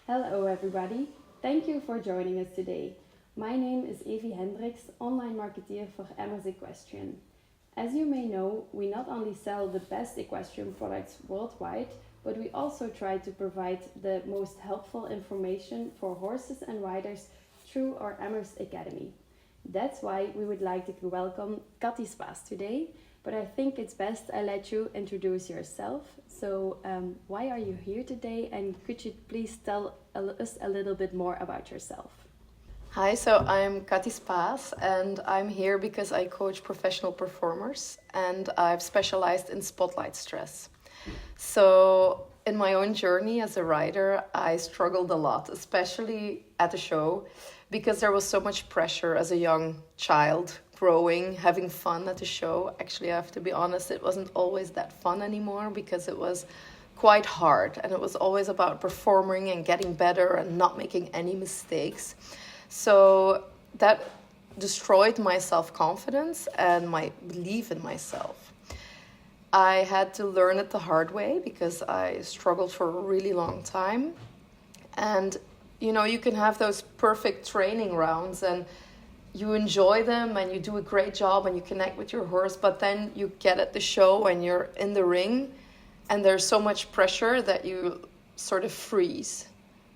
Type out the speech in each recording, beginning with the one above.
Hello everybody, thank you for joining us today. My name is Evie Hendricks, online marketeer for Emmers Equestrian. As you may know, we not only sell the best equestrian products worldwide, but we also try to provide the most helpful information for horses and riders through our Emmers Academy. That's why we would like to welcome Cathy Spaas today, but I think it's best I let you introduce yourself. So why are you here today, and could you please tell us a little bit more about yourself? Hi, so I'm Cathy Spaas and I'm here because I coach professional performers and I've specialized in spotlight stress. So in my own journey as a rider, I struggled a lot, especially at the show, because there was so much pressure as a young child, growing, having fun at the show. Actually, I have to be honest, it wasn't always that fun anymore because it was quite hard and it was always about performing and getting better and not making any mistakes. So that destroyed my self-confidence and my belief in myself. I had to learn it the hard way because I struggled for a really long time. And, you can have those perfect training rounds and you enjoy them and you do a great job and you connect with your horse, but then you get at the show and you're in the ring and there's so much pressure that you sort of freeze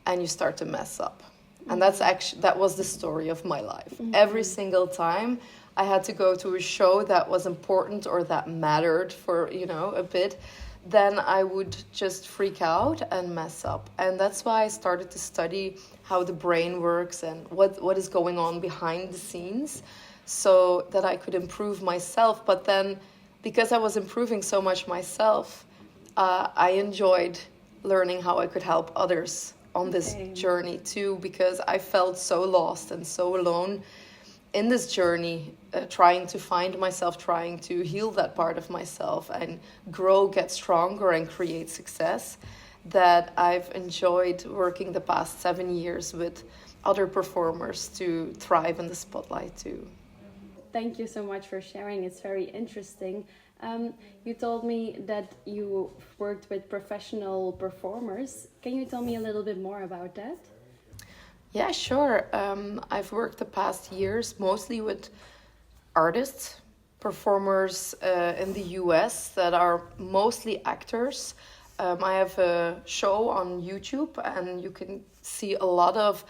and you start to mess up. And that was the story of my life. Mm-hmm. Every single time I had to go to a show that was important or that mattered for, a bit, then I would just freak out and mess up. And that's why I started to study how the brain works and what is going on behind the scenes so that I could improve myself. But then because I was improving so much myself, I enjoyed learning how I could help others on this journey too, because I felt so lost and so alone in this journey, trying to find myself, trying to heal that part of myself and grow, get stronger and create success, that I've enjoyed working the past 7 years with other performers to thrive in the spotlight too. Thank you so much for sharing. It's very interesting. You told me that you worked with professional performers. Can you tell me a little bit more about that? Yeah, sure. I've worked the past years mostly with artists, performers in the US that are mostly actors. I have a show on YouTube and you can see a lot of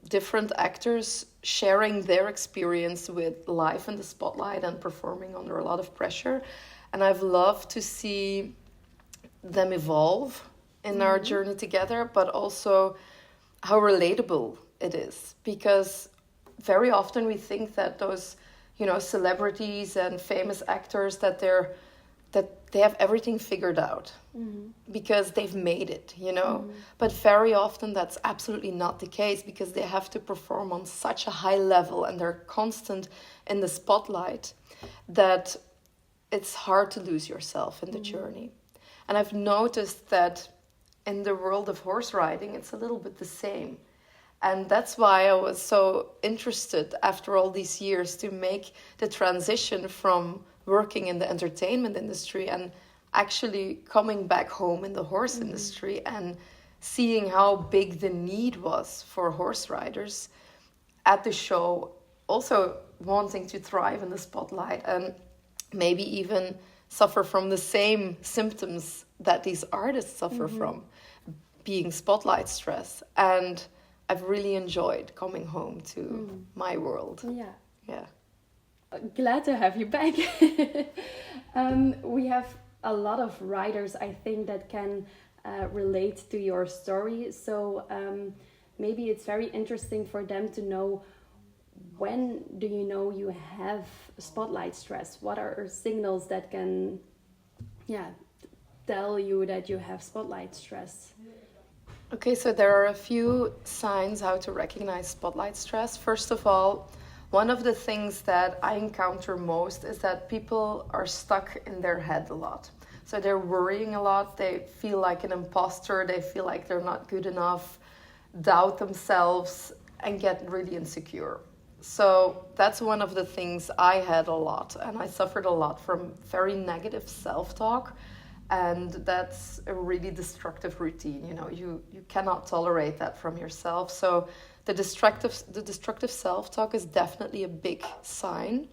different actors sharing their experience with life in the spotlight and performing under a lot of pressure. And I've loved to see them evolve in our journey together, but also how relatable it is. Because very often we think that those, celebrities and famous actors, that they have everything figured out because they've made it, But very often that's absolutely not the case because they have to perform on such a high level and they're constant in the spotlight that it's hard to lose yourself in the journey. And I've noticed that in the world of horse riding, it's a little bit the same. And that's why I was so interested after all these years to make the transition from working in the entertainment industry and actually coming back home in the horse industry and seeing how big the need was for horse riders at the show, also wanting to thrive in the spotlight and maybe even suffer from the same symptoms that these artists suffer from, being spotlight stress. And I've really enjoyed coming home to my world. Yeah. Glad to have you back. We have a lot of riders, I think, that can relate to your story. So maybe it's very interesting for them to know, when do you know you have spotlight stress? What are signals that can tell you that you have spotlight stress? Okay, so there are a few signs how to recognize spotlight stress. First of all, one of the things that I encounter most is that people are stuck in their head a lot. So they're worrying a lot, they feel like an imposter, they feel like they're not good enough, doubt themselves, and get really insecure. So that's one of the things I had a lot, and I suffered a lot from very negative self-talk. And that's a really destructive routine. You cannot tolerate that from yourself. So the destructive self-talk is definitely a big sign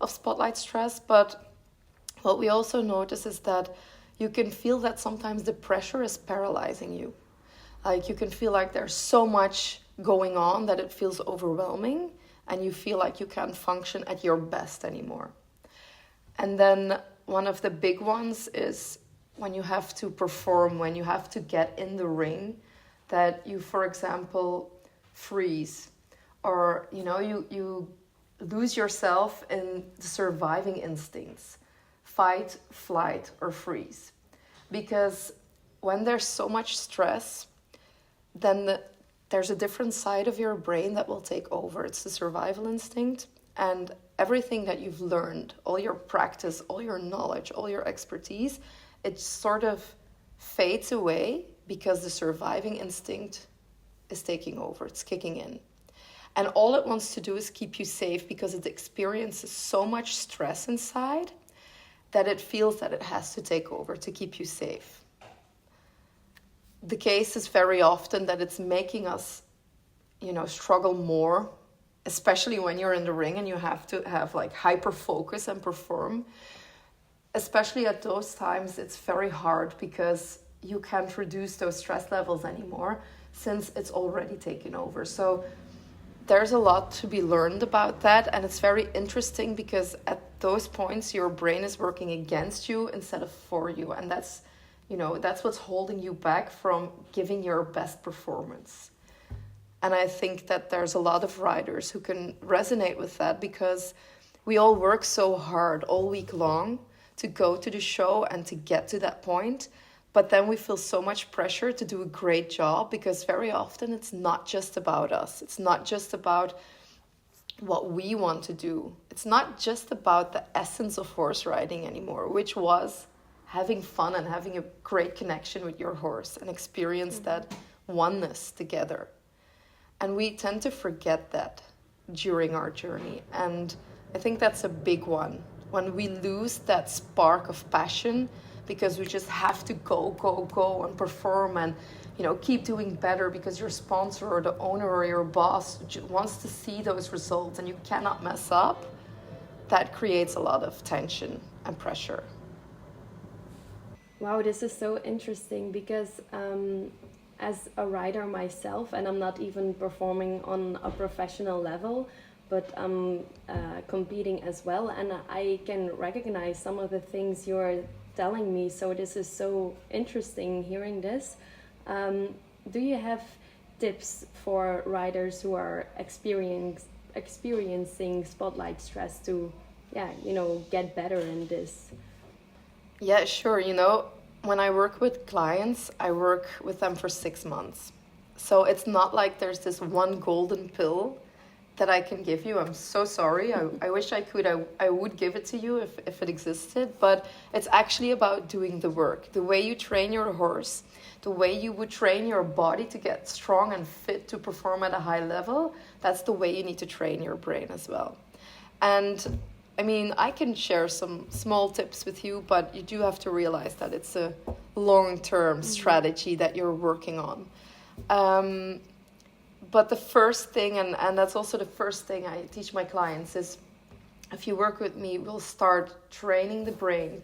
of spotlight stress. But what we also notice is that you can feel that sometimes the pressure is paralyzing you. Like you can feel like there's so much going on that it feels overwhelming, and you feel like you can't function at your best anymore. And then one of the big ones is when you have to perform, when you have to get in the ring, that you, for example, freeze, or you lose yourself in the surviving instincts, fight, flight, or freeze. Because when there's so much stress, then there's a different side of your brain that will take over. It's the survival instinct, and everything that you've learned, all your practice, all your knowledge, all your expertise, it sort of fades away because the surviving instinct is taking over, it's kicking in. And all it wants to do is keep you safe because it experiences so much stress inside that it feels that it has to take over to keep you safe. The case is very often that it's making us, struggle more, especially when you're in the ring and you have to have like hyper focus and perform. Especially at those times, it's very hard because you can't reduce those stress levels anymore since it's already taken over. So there's a lot to be learned about that, and it's very interesting because at those points your brain is working against you instead of for you, and that's what's holding you back from giving your best performance. And I think that there's a lot of riders who can resonate with that because we all work so hard all week long to go to the show and to get to that point. But then we feel so much pressure to do a great job because very often it's not just about us. It's not just about what we want to do. It's not just about the essence of horse riding anymore, which was having fun and having a great connection with your horse and experience that oneness together. And we tend to forget that during our journey. And I think that's a big one. When we lose that spark of passion because we just have to go and perform and keep doing better because your sponsor or the owner or your boss wants to see those results and you cannot mess up, that creates a lot of tension and pressure. Wow, this is so interesting because as a rider myself, and I'm not even performing on a professional level, but I'm competing as well, and I can recognize some of the things you're telling me. So this is so interesting hearing this. Do you have tips for riders who are experiencing spotlight stress to, get better in this? Yeah, sure. When I work with clients, I work with them for 6 months. So it's not like there's this one golden pill that I can give you. I'm so sorry. I wish I could. I would give it to you if it existed. But it's actually about doing the work. The way you train your horse, the way you would train your body to get strong and fit to perform at a high level, that's the way you need to train your brain as well. And I can share some small tips with you, but you do have to realize that it's a long-term strategy that you're working on. But the first thing, and that's also the first thing I teach my clients, is if you work with me, we'll start training the brain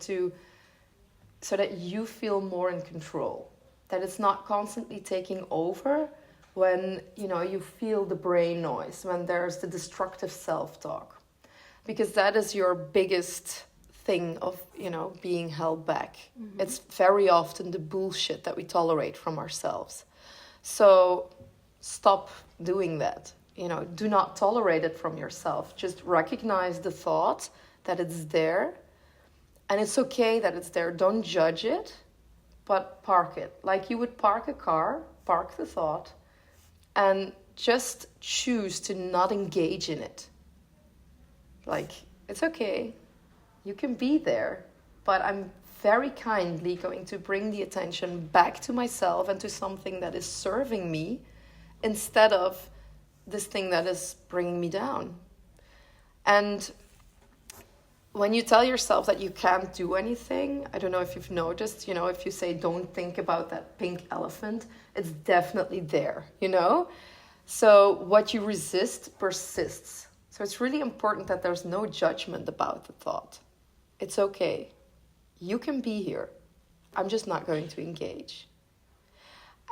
so that you feel more in control, that it's not constantly taking over when you feel the brain noise, when there's the destructive self-talk, because that is your biggest thing of being held back. It's very often the bullshit that we tolerate from ourselves. So stop doing that. Do not tolerate it from yourself. Just recognize the thought that it's there, and it's okay that it's there. Don't judge it, but park it. Like you would park a car, park the thought, and just choose to not engage in it. Like, it's okay. You can be there, but I'm very kindly going to bring the attention back to myself and to something that is serving me instead of this thing that is bringing me down. And when you tell yourself that you can't do anything, I don't know if you've noticed, if you say don't think about that pink elephant, it's definitely there, So what you resist persists. So it's really important that there's no judgment about the thought. It's okay. You can be here. I'm just not going to engage.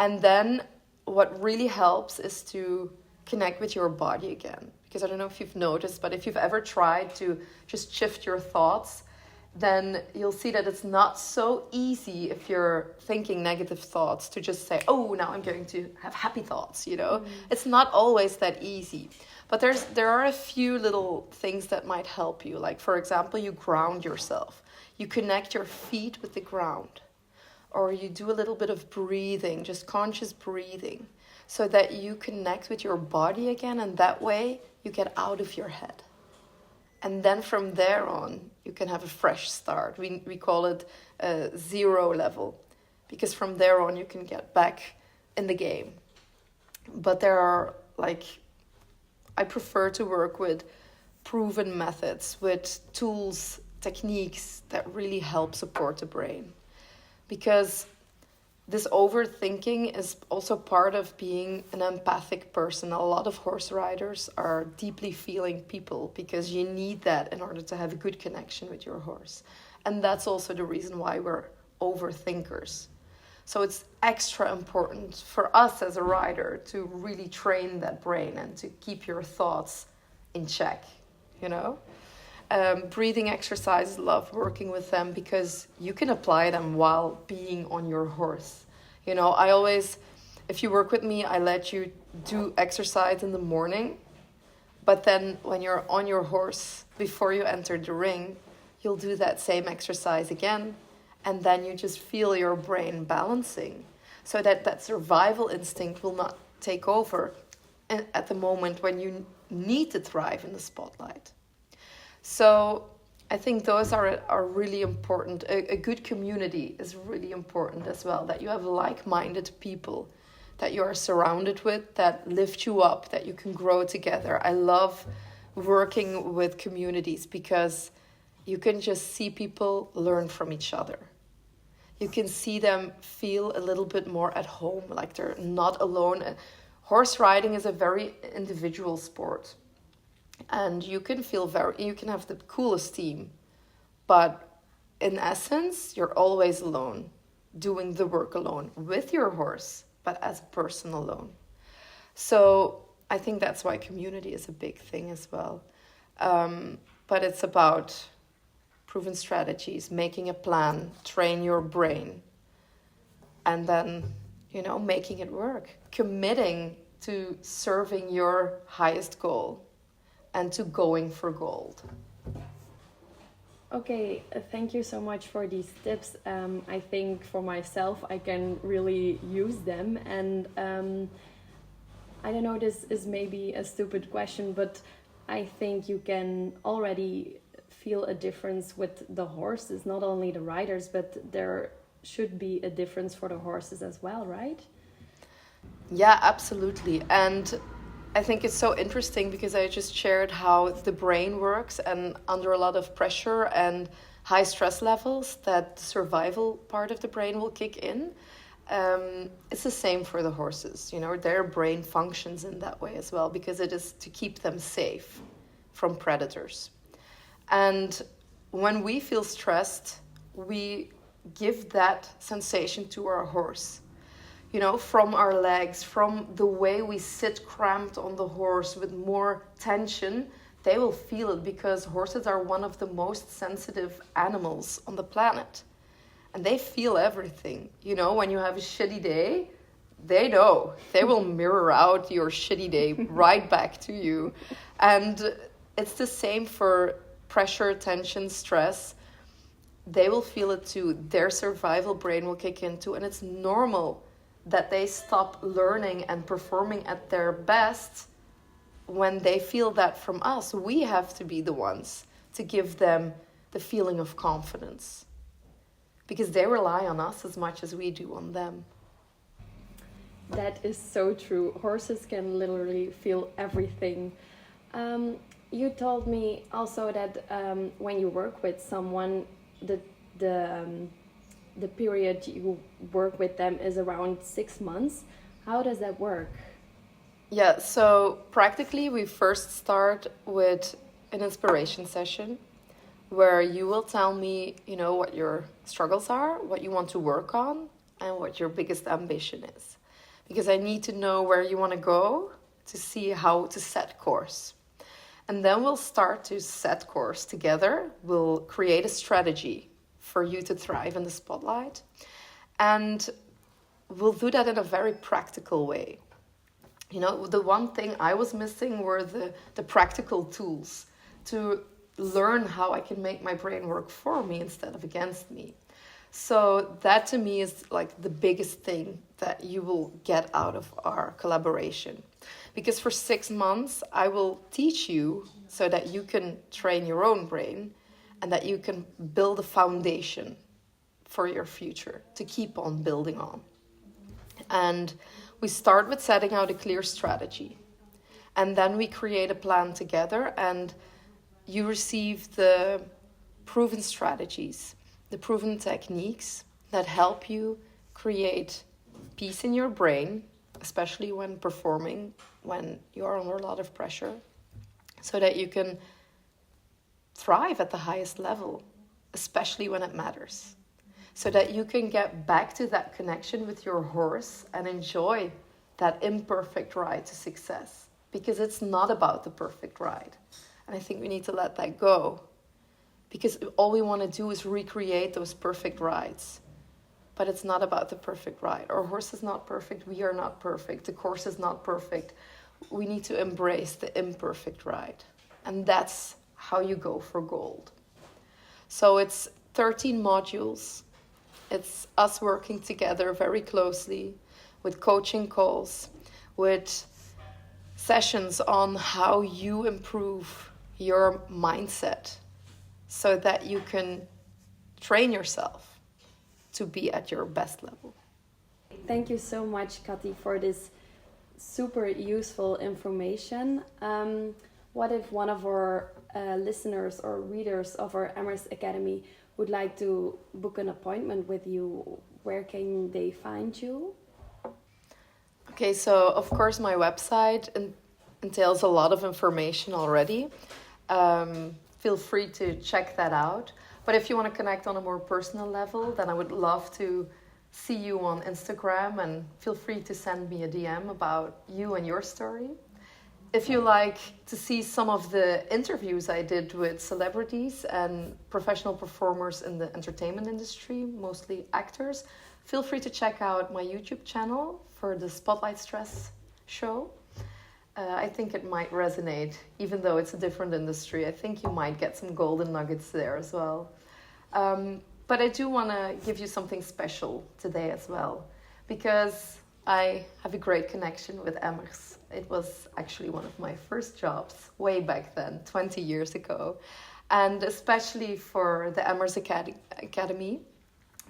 And then what really helps is to connect with your body again. Because I don't know if you've noticed, but if you've ever tried to just shift your thoughts, then you'll see that it's not so easy if you're thinking negative thoughts to just say, oh, now I'm going to have happy thoughts, It's not always that easy. But there are a few little things that might help you. Like, for example, you ground yourself. You connect your feet with the ground. Or you do a little bit of breathing, just conscious breathing, so that you connect with your body again, and that way you get out of your head. And then from there on, you can have a fresh start. We call it a 0 level, because from there on you can get back in the game. But there are, I prefer to work with proven methods, with tools, techniques that really help support the brain. Because this overthinking is also part of being an empathic person. A lot of horse riders are deeply feeling people because you need that in order to have a good connection with your horse. And that's also the reason why we're overthinkers. So it's extra important for us as a rider to really train that brain and to keep your thoughts in check, Breathing exercises, love working with them because you can apply them while being on your horse. I always, if you work with me, I let you do exercise in the morning. But then when you're on your horse, before you enter the ring, you'll do that same exercise again. And then you just feel your brain balancing so that survival instinct will not take over at the moment when you need to thrive in the spotlight. So I think those are really important. A good community is really important as well, that you have like-minded people that you are surrounded with, that lift you up, that you can grow together. I love working with communities because you can just see people learn from each other. You can see them feel a little bit more at home, like they're not alone. Horse riding is a very individual sport. And you can have the coolest team, but in essence, you're always alone, doing the work alone with your horse, but as a person alone. So I think that's why community is a big thing as well. But it's about proven strategies, making a plan, train your brain, and then, making it work, committing to serving your highest goal. And to going for gold. Okay, thank you so much for these tips. I think for myself, I can really use them. And I don't know, this is maybe a stupid question, but I think you can already feel a difference with the horses, not only the riders, but there should be a difference for the horses as well, right? Yeah, absolutely. And I think it's so interesting because I just shared how the brain works, and under a lot of pressure and high stress levels, that the survival part of the brain will kick in. It's the same for the horses. Their brain functions in that way as well because it is to keep them safe from predators. And when we feel stressed, we give that sensation to our horse. From our legs, from the way we sit cramped on the horse with more tension, they will feel it because horses are one of the most sensitive animals on the planet. And they feel everything. When you have a shitty day, they know. They will mirror out your shitty day right back to you. And it's the same for pressure, tension, stress. They will feel it too. Their survival brain will kick in too. And it's normal that they stop learning and performing at their best when they feel that from us. We have to be the ones to give them the feeling of confidence because they rely on us as much as we do on them. That is so true. Horses can literally feel everything. you told me also that when you work with someone, the the period you work with them is around 6 months. How does that work? Yeah, so practically we first start with an inspiration session where you will tell me, what your struggles are, what you want to work on, and what your biggest ambition is. Because I need to know where you want to go to see how to set course. And then we'll start to set course together. We'll create a strategy for you to thrive in the spotlight. And we'll do that in a very practical way. The one thing I was missing were the practical tools to learn how I can make my brain work for me instead of against me. So that to me is like the biggest thing that you will get out of our collaboration. Because for 6 months, I will teach you so that you can train your own brain and that you can build a foundation for your future to keep on building on. And we start with setting out a clear strategy. And then we create a plan together and you receive the proven strategies, the proven techniques that help you create peace in your brain, especially when performing, when you are under a lot of pressure, so that you can thrive at the highest level, especially when it matters. So that you can get back to that connection with your horse and enjoy that imperfect ride to success. Because it's not about the perfect ride. And I think we need to let that go. Because all we want to do is recreate those perfect rides. But it's not about the perfect ride. Our horse is not perfect. We are not perfect. The course is not perfect. We need to embrace the imperfect ride. And that's how you go for gold. So it's 13 modules. It's us working together very closely with coaching calls, with sessions on how you improve your mindset so that you can train yourself to be at your best level. Thank you so much, Cathy, for this super useful information. What if one of our listeners or readers of our Emmers Academy would like to book an appointment with you? Where can they find you? Okay, so of course my website entails a lot of information already. Feel free to check that out. But if you want to connect on a more personal level, then I would love to see you on Instagram and feel free to send me a DM about you and your story. If you like to see some of the interviews I did with celebrities and professional performers in the entertainment industry, mostly actors, feel free to check out my YouTube channel for the Spotlight Stress show. I think it might resonate, even though it's a different industry. I think you might get some golden nuggets there as well. But I do want to give you something special today as well, because I have a great connection with Emmers. It was actually one of my first jobs way back then, 20 years ago. And especially for the Emmers Academy,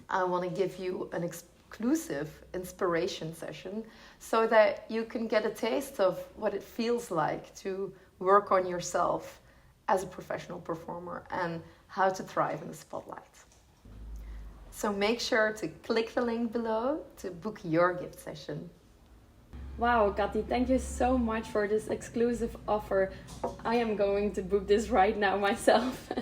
I want to give you an exclusive inspiration session so that you can get a taste of what it feels like to work on yourself as a professional performer and how to thrive in the spotlight. So make sure to click the link below to book your gift session. Wow, Cathy, thank you so much for this exclusive offer. I am going to book this right now myself.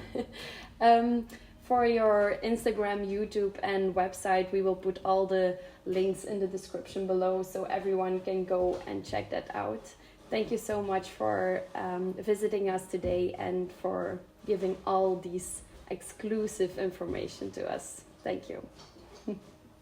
For your Instagram, YouTube, and website, we will put all the links in the description below so everyone can go and check that out. Thank you so much for visiting us today and for giving all these exclusive information to us. Thank you.